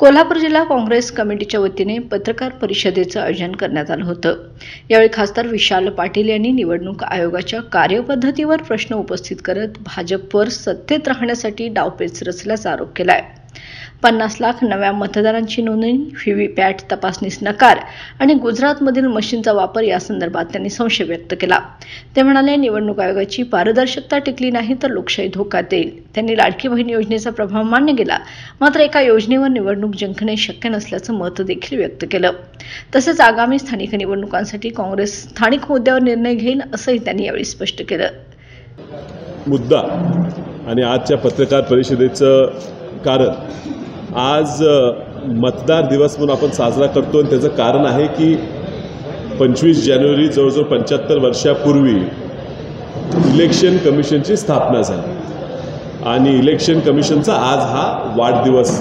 कोल्हापूर जिल्हा काँग्रेस कमिटीच्या वतीने पत्रकार परिषदेचं आयोजन करण्यात आलं होतं। यावेळी खासदार विशाल पाटील यांनी निवडणूक आयोगाच्या कार्यपद्धतीवर प्रश्न उपस्थित करत भाजपवर सत्तेत राहण्यासाठी डावपेच रचल्याचा आरोप केलाय। 50 लाख नव्या मतदारांची नोंदणी, व्हीव्हीपॅट तपासणीस नकार आणि गुजरातमधील मशीनचा वापर यासंदर्भात त्यांनी संशय व्यक्त केला। ते म्हणाले, निवडणूक आयोगाची पारदर्शकता टिकली नाही तर लोकशाही धोक्यात येईल। त्यांनी लाडकी बहीण योजनेचा प्रभाव मान्य केला, मात्र एका योजनेवर निवडणूक जिंकणे शक्य नसल्याचं मत देखील व्यक्त केलं। तसेच आगामी स्थानिक निवडणुकांसाठी काँग्रेस स्थानिक मुद्द्यावर निर्णय घेईल असंही त्यांनी यावेळी स्पष्ट केलं। मुद्दा आणि आजच्या पत्रकार परिषदेचं कारण, आज मतदार दिवस म्हणून आपण साजरा करतो आणि त्याचं कारण आहे की 25 जानेवारी जवळजवळ 75 वर्षापूर्वी इलेक्शन कमिशनची स्थापना झाली आणि इलेक्शन कमिशनचा आज हा वाढदिवस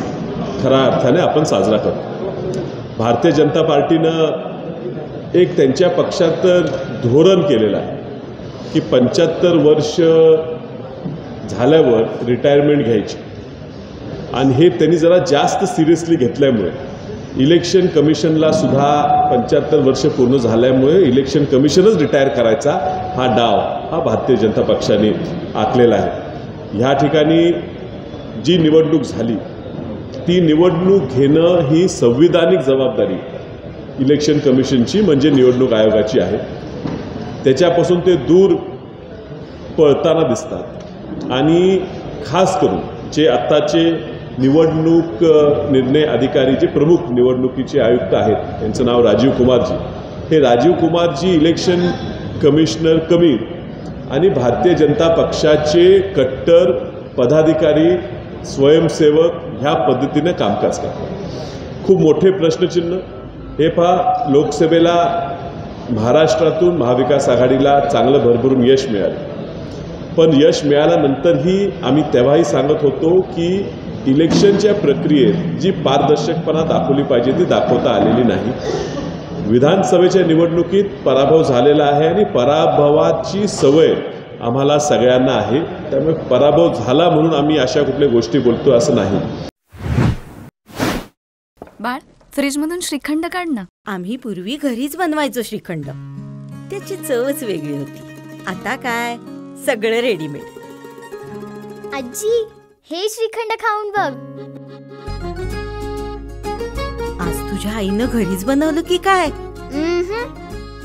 खऱ्या अर्थाने आपण साजरा करतो। भारतीय जनता पार्टीनं एक त्यांच्या पक्षात धोरण केलेलं आहे की 75 वर्ष झाल्यावर रिटायरमेंट घ्यायची आणि हे त्यांनी जरा जास्त सिरियसली घेतल्यामुळे इलेक्शन कमिशनला सुद्धा 75 वर्ष पूर्ण झाल्यामुळे इलेक्शन कमिशनच रिटायर करायचा हा डाव हा भारतीय जनता पक्षाने आखलेला आहे। ह्या ठिकाणी जी निवडणूक झाली ती निवडणूक घेणं ही संविधानिक जबाबदारी इलेक्शन कमिशनची म्हणजे निवडणूक आयोगाची आहे। त्याच्यापासून ते दूर पळताना दिसतात आणि खास करून जे आत्ताचे निवडणूक निर्णय अधिकारी जे प्रमुख निवडणुकीचे आयुक्त आहेत त्यांचं नाव राजीव कुमारजी, हे राजीव कुमारजी इलेक्शन कमिशनर कमी आणि भारतीय जनता पक्षाचे कट्टर पदाधिकारी स्वयंसेवक ह्या पद्धतीने कामकाज करतात। खूप मोठे प्रश्नचिन्ह हे पहा, लोकसभेला महाराष्ट्रातून महाविकास आघाडीला चांगलं भरभरून यश मिळालं, पण यश मिळाल्यानंतरही आम्ही तेव्हाही सांगत होतो की इलेक्शनच्या प्रक्रियेत जी पारदर्शकपणा दाखवली पाहिजे ती दाखवता आलेली नाही। विधानसभेच्या निवडणुकीत पराभव झालेला आहे आणि पराभवाची सवय आम्हाला सगळ्यांना आहे, त्यामुळे पराभव झाला म्हणून आम्ही अशा कुठल्या गोष्टी बोलतो असं नाही। बाळ, फ्रीजमधून श्रीखंड काढ ना। आम्ही पूर्वी घरीच बनवायचो श्रीखंड, त्याची चवच वेगळी होती। आता काय सगळं रेडीमेड। आजी, हे श्रीखंड खाऊन बघ। आज तुझ्या आईनं घरीच बनवलं की काय?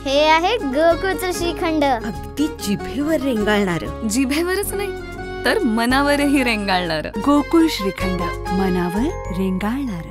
हे आहे गोकुळचं श्रीखंड, अगदी जिभेवर रेंगाळणार। जिभेवरच नाही तर मनावरही रेंगाळणार। गोकुळ श्रीखंड, मनावर रेंगाळणार।